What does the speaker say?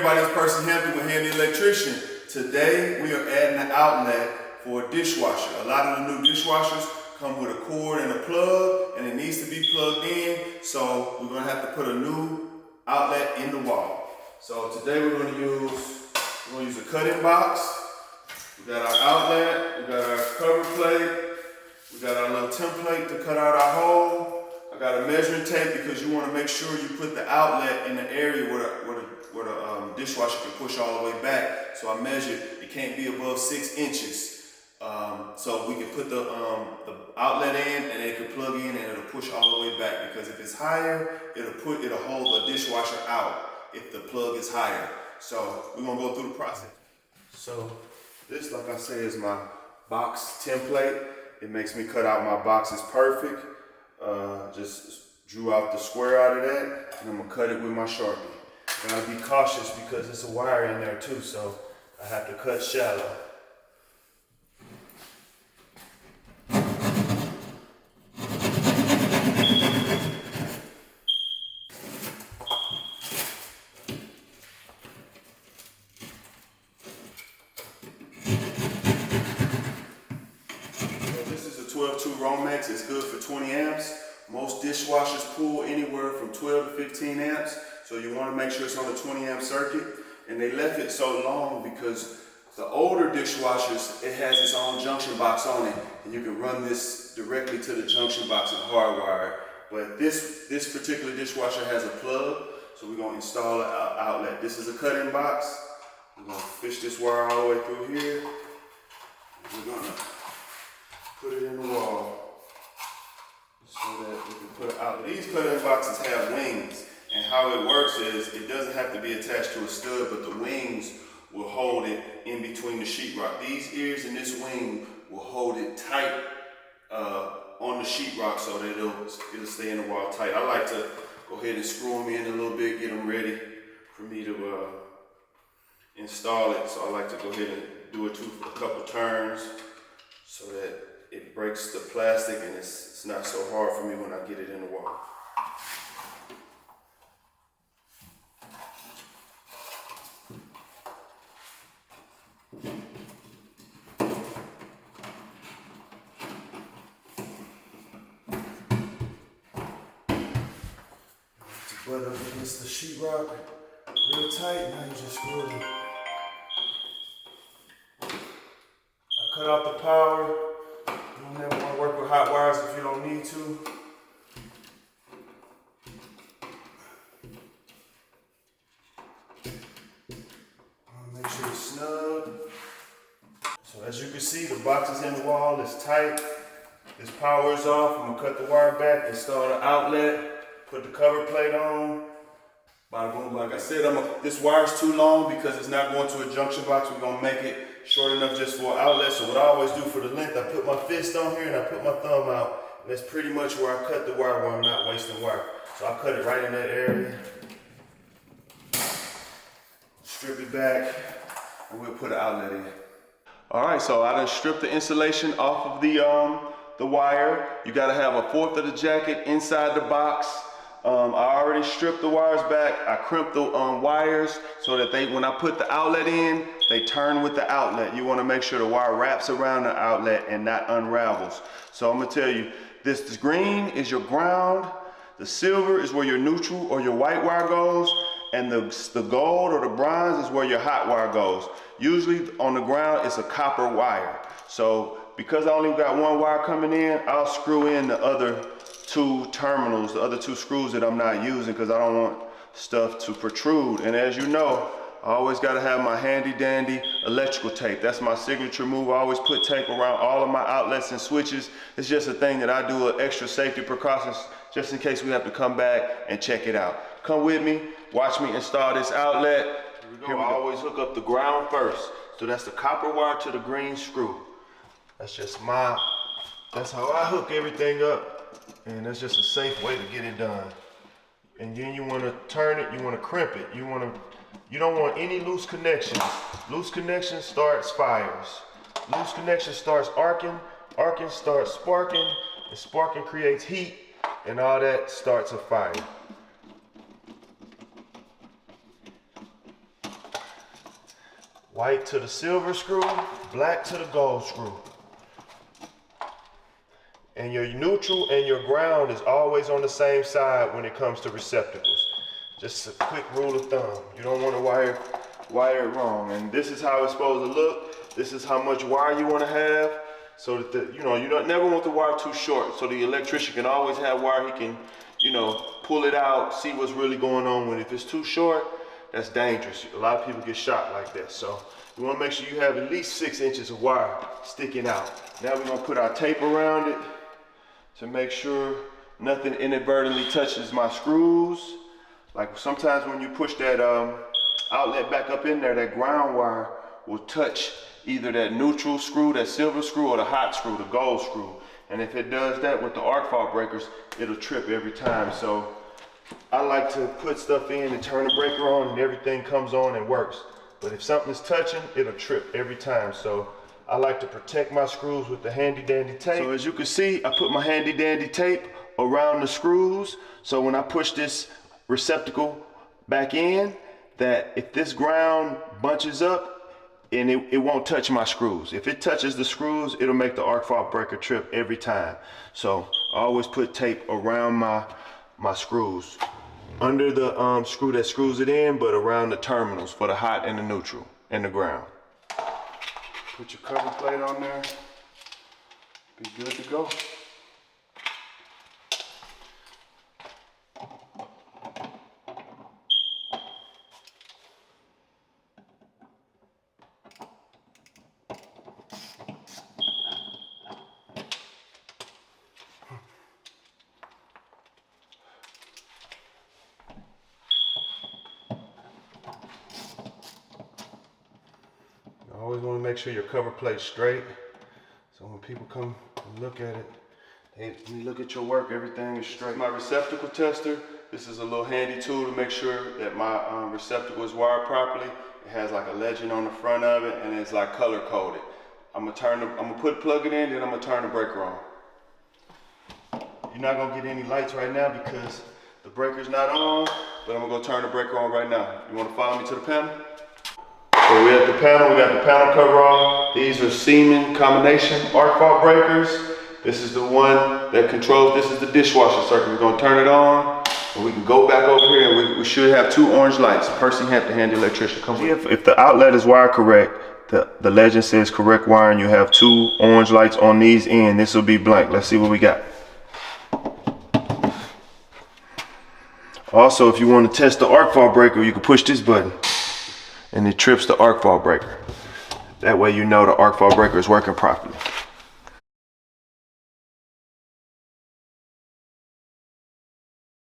everybody, it's Percy Hampton with Handy Electrician. Today we are adding an outlet for a dishwasher. A lot of the new dishwashers come with a cord and a plug, and it needs to be plugged in, so we're going to have to put a new outlet in the wall. So today we're going to use a cutting box. We got our outlet, we got our cover plate, we got our little template to cut out our hole. I got a measuring tape because you want to make sure you put the outlet in the area where the dishwasher can push all the way back. So I measured, it can't be above 6 inches. So we can put the outlet in, and it can plug in, and it'll push all the way back. Because if it's higher, it'll hold the dishwasher out if the plug is higher. So we're gonna go through the process. So this, like I said, is my box template. It makes me cut out my boxes perfect. Just drew out the square out of that, and I'm gonna cut it with my Sharpie. Gotta be cautious because there's a wire in there too, so I have to cut shallow. This is a 12-2 Romex. It's good for 20 amps. Most dishwashers pull anywhere from 12 to 15 amps. So you want to make sure it's on a 20 amp circuit. And they left it so long because the older dishwashers, it has its own junction box on it. And you can run this directly to the junction box and hardwire it. But this particular dishwasher has a plug. So we're going to install an outlet. This is a cutting box. We're going to fish this wire all the way through here. We're going to put it in the wall so that we can put it out. These cutting boxes have wings, and how it works is it doesn't have to be attached to a stud, but the wings will hold it in between the sheetrock. These ears and this wing will hold it tight on the sheetrock so that it'll stay in the wall tight. I like to go ahead and screw them in a little bit, get them ready for me to install it. So I like to go ahead and do it a couple turns so that it breaks the plastic and it's not so hard for me when I get it in the wall. Butt up against the sheetrock real tight. Now you just screw it. I cut out the power. You never want to work with hot wires if you don't need to. Make sure it's snug. So as you can see, the box is in the wall, it's tight. This power is off. I'm gonna cut the wire back, install the outlet, put the cover plate on. Bada boom, like I said, this wire's too long because it's not going to a junction box. We're gonna make it short enough just for an outlet. So what I always do for the length, I put my fist on here and I put my thumb out. And that's pretty much where I cut the wire where I'm not wasting wire. So I cut it right in that area. Strip it back, and we'll put an outlet in. All right, so I done stripped the insulation off of the wire. You gotta have 1/4 of the jacket inside the box. I already stripped the wires back. I crimped the wires so that when I put the outlet in, they turn with the outlet. You want to make sure the wire wraps around the outlet and not unravels. So I'm gonna tell you, this green is your ground, the silver is where your neutral or your white wire goes, and the gold or the bronze is where your hot wire goes. Usually on the ground it's a copper wire. So because I only got one wire coming in, I'll screw in the other 2 terminals, the other 2 screws that I'm not using because I don't want stuff to protrude. And as you know, I always got to have my handy dandy electrical tape. That's my signature move. I always put tape around all of my outlets and switches. It's just a thing that I do, an extra safety precautions just in case we have to come back and check it out. Come with me, watch me install this outlet. Here we go. I always hook up the ground first. So that's the copper wire to the green screw. That's how I hook everything up. And that's just a safe way to get it done. And then you want to turn it, you want to crimp it. You don't want any loose connections. Loose connection starts fires. Loose connection starts arcing starts sparking, and sparking creates heat, and all that starts a fire. White to the silver screw, black to the gold screw. And your neutral and your ground is always on the same side when it comes to receptacles. Just a quick rule of thumb. You don't want to wire it wrong. And this is how it's supposed to look. This is how much wire you want to have, so that you don't never want the wire too short. So the electrician can always have wire. He can, pull it out, see what's really going on. When if it's too short, that's dangerous. A lot of people get shot like that. So you want to make sure you have at least 6 inches of wire sticking out. Now we're gonna put our tape around it to make sure nothing inadvertently touches my screws. Like sometimes when you push that outlet back up in there, that ground wire will touch either that neutral screw, that silver screw, or the hot screw, the gold screw. And if it does that with the arc fault breakers, it'll trip every time. So I like to put stuff in and turn the breaker on and everything comes on and works. But if something's touching, it'll trip every time. So I like to protect my screws with the handy dandy tape. So as you can see, I put my handy dandy tape around the screws. So when I push this receptacle back in, that if this ground bunches up, and it won't touch my screws. If it touches the screws, it'll make the arc fault breaker trip every time. So I always put tape around my screws. Under the screw that screws it in, but around the terminals for the hot and the neutral and the ground. Put your cover plate on there. Be good to go. Always want to make sure your cover plate's straight, so when people come and look at it, when you look at your work, everything is straight. My receptacle tester, this is a little handy tool to make sure that my receptacle is wired properly. It has like a legend on the front of it, and it's like color coded. I'm gonna plug it in, then I'm gonna turn the breaker on. You're not gonna get any lights right now because the breaker's not on, but I'm gonna go turn the breaker on right now. You wanna follow me to the panel? So we're at the panel, we got the panel cover off. These are Siemens combination arc fault breakers. This is the one that controls, this is the dishwasher circuit. We're gonna turn it on, and we can go back over here, and we should have 2 orange lights. Percy Hampton, handy electrician. Come if the outlet is wired correct, the legend says correct wiring, you have 2 orange lights on these ends. This will be blank. Let's see what we got. Also, if you want to test the arc fault breaker, you can push this button, and it trips the arc fault breaker. That way you know the arc fault breaker is working properly.